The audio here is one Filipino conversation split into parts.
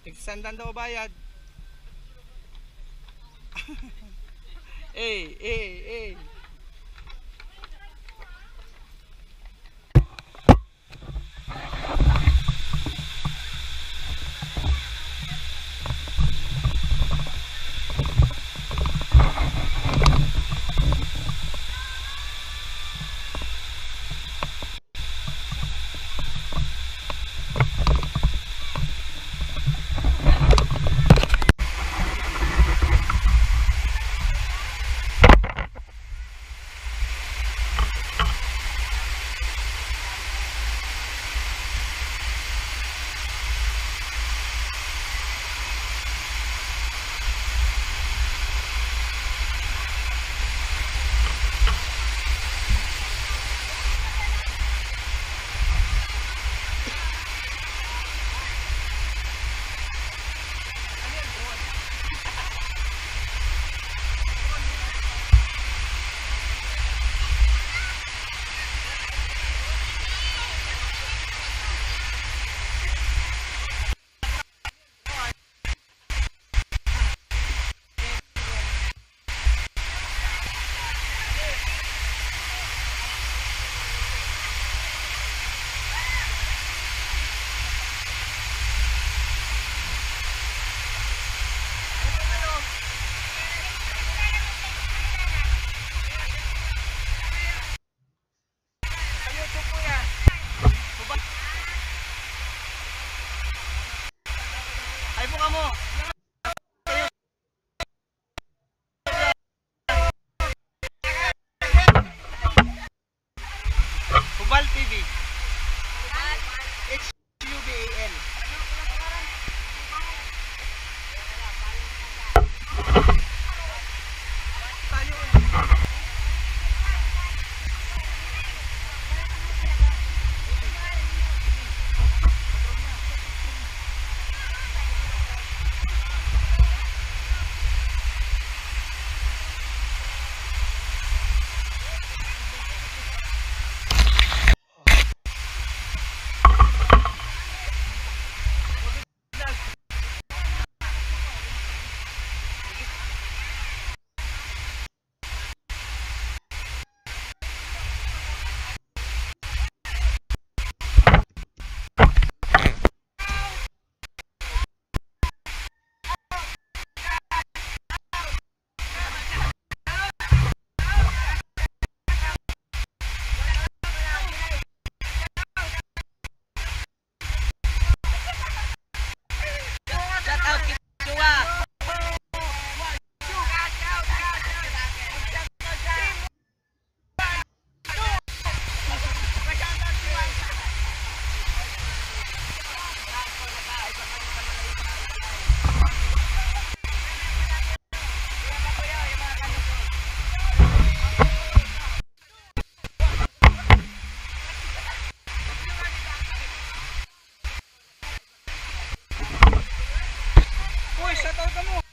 Nagsandan daw bayad. Eh. Ay buka mo. Hubal TV. HUBAL. Uy, shoutout ka mo.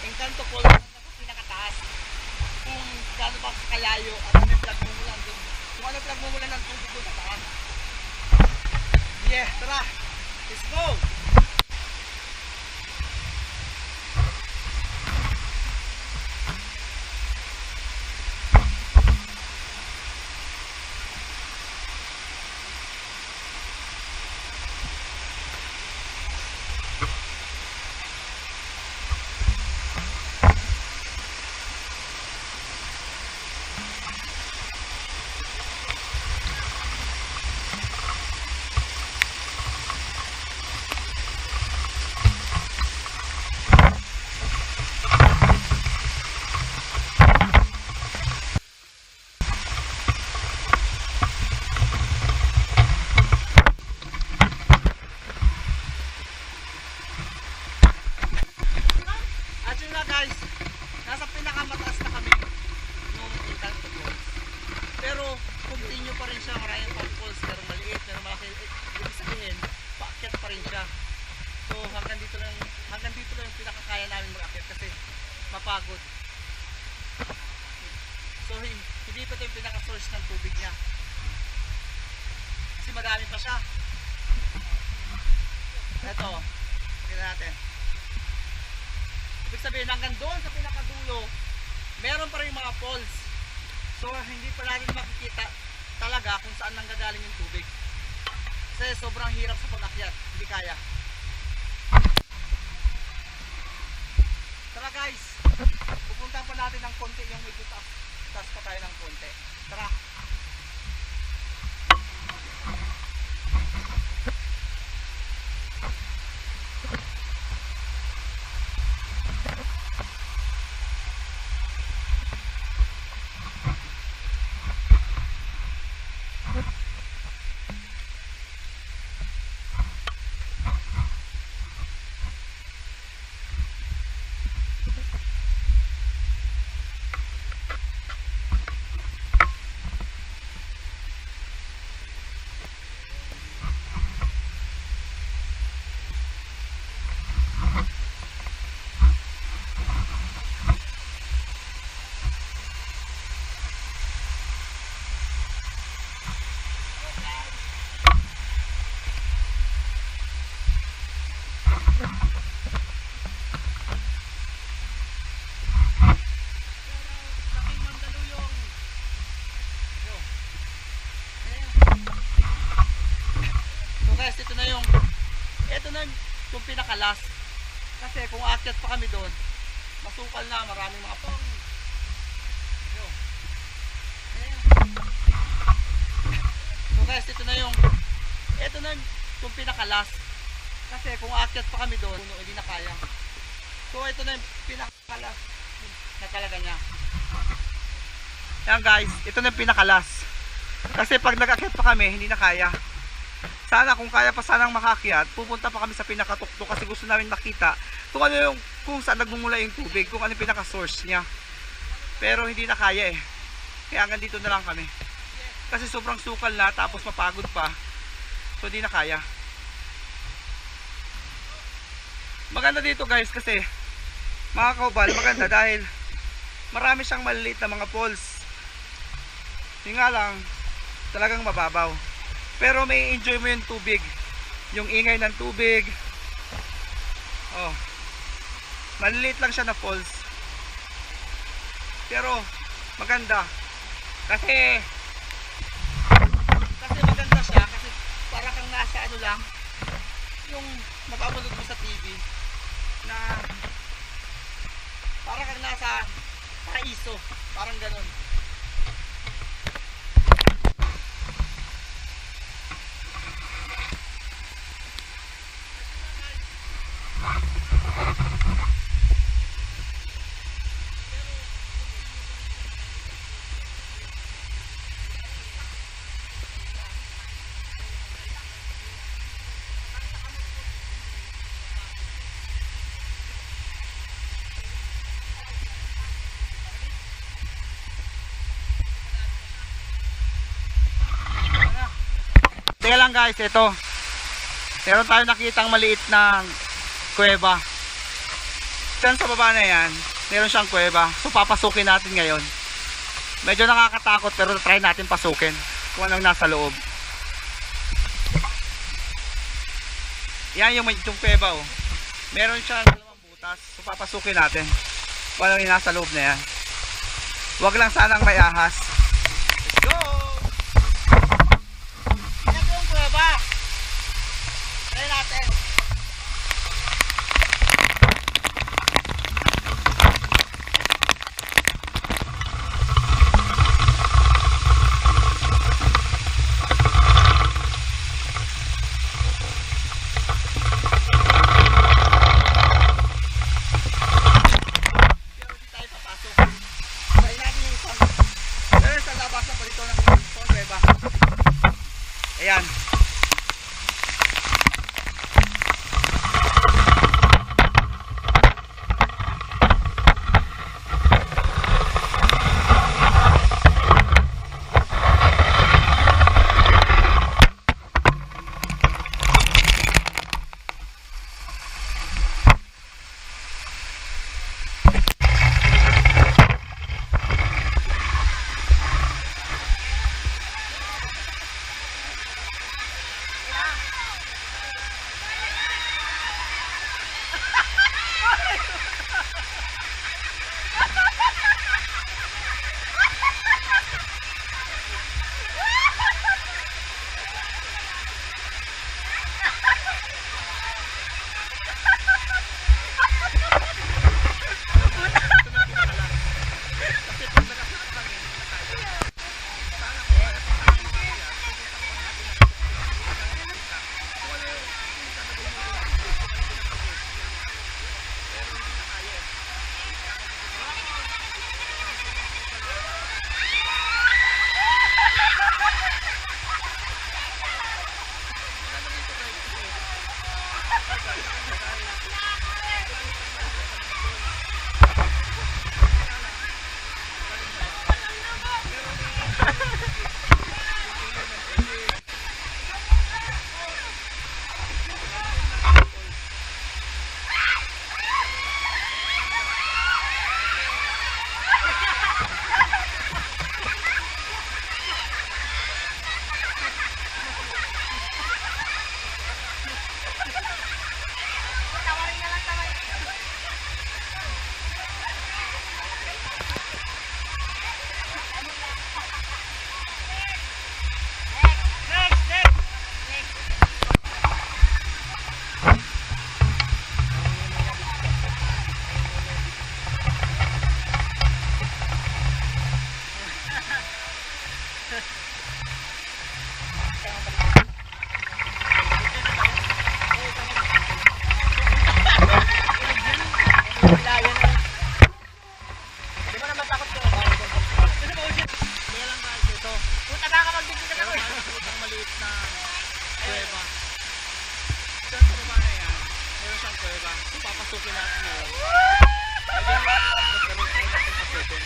Encanto Falls sa pinakataas. Kung gaano pa kalayo at ano yung pinagmumulan doon. Kung ano pinagmumulan ng tubig doon sa taas. Yeah, tara! Let's go! madami pa siya. Ito, tingnan natin. Ibig sabihin hanggang doon sa pinakadulo, meron pa rin mga falls. So hindi pa natin makikita talaga kung saan nanggagaling yung tubig. Kasi sobrang hirap sa pag-akyat, hindi kaya. Tara guys, pupuntahan pa natin ng konti yung medyo taas pa tayo ng konti. Tara. Ito na yung pinakalas. Kasi kung aakyat pa kami doon, masukal na, maraming mga pong. So guys, ito na yung pinakalas. Kasi kung aakyat pa kami doon, hindi na kaya. So ito na yung pinakalas na talaga niya. Yan guys, ito na yung pinakalas. Kasi pag nag-aakyat pa kami, hindi na kaya. Sana kung kaya pa sanang makakyat, pupunta pa kami sa pinakatuktok kasi gusto namin makita kung saan nagmumula yung tubig, kung ano yung pinaka-source niya. Pero hindi na kaya eh. Kaya hanggang dito na lang kami. Kasi sobrang sukal na, tapos mapagod pa. So hindi na kaya. Maganda dito guys kasi mga kaubal, maganda dahil marami siyang maliliit na mga falls. Yung nga lang, talagang mababaw. Pero may enjoy mo yung tubig, yung ingay ng tubig. Oh, maliliit lang siya na falls, pero maganda kasi maganda siya kasi para kang nasa ano lang, yung napapanood mo sa TV na para kang nasa paraiso, parang ganon. Teka lang guys, ito meron tayo nakitang maliit na kuweba dyan sa baba na yan. Meron siyang kuweba, so papasukin natin ngayon. Medyo nakakatakot pero try natin pasukin kung anong nasa loob. Yan yung kuweba oh. Meron siyang dalawang butas, so papasukin natin kung anong nasa loob na yan. Huwag lang sanang may ahas. Let's go! Try natin. Pero di tayo papasok. Try natin yung isang. Pero sa labas na palito ng kuweba. Ayan. Papasukin natin yun. Lagyan natin natin pasukin.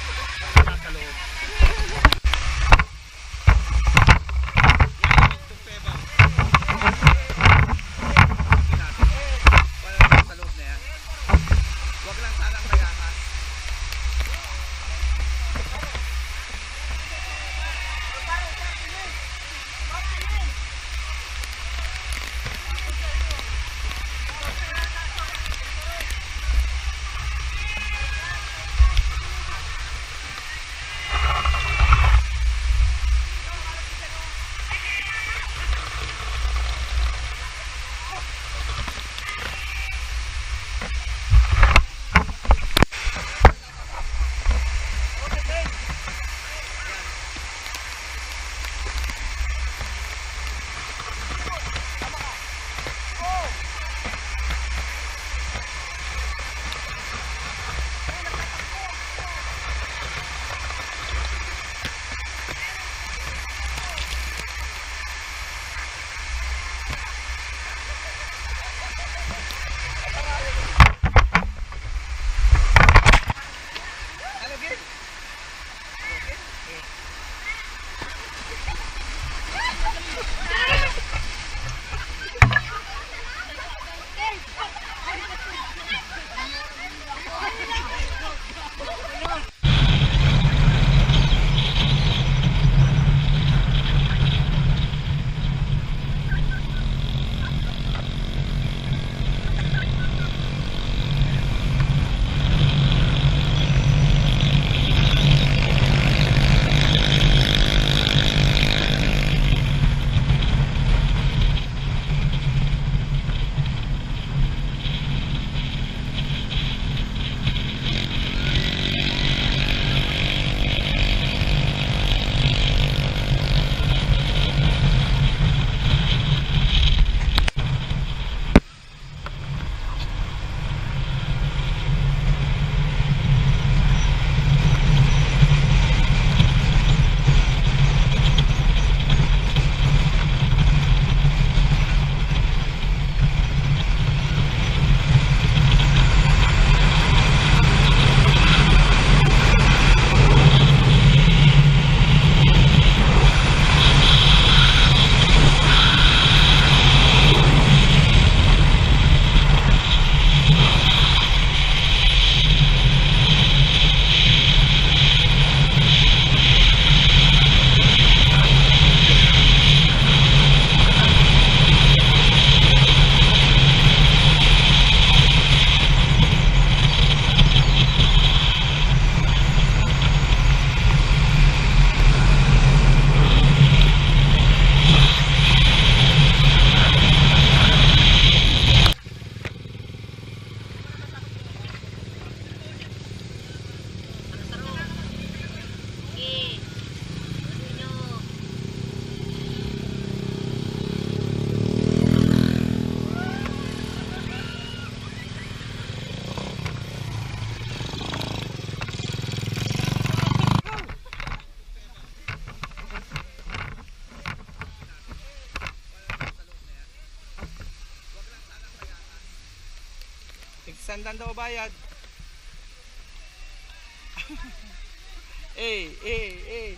Nasa loob. Yan, itong peba. Pasukin natin. Wala lang sa loob na yan. Huwag lang sanang mayahas. Sandan daw bayad. Eh.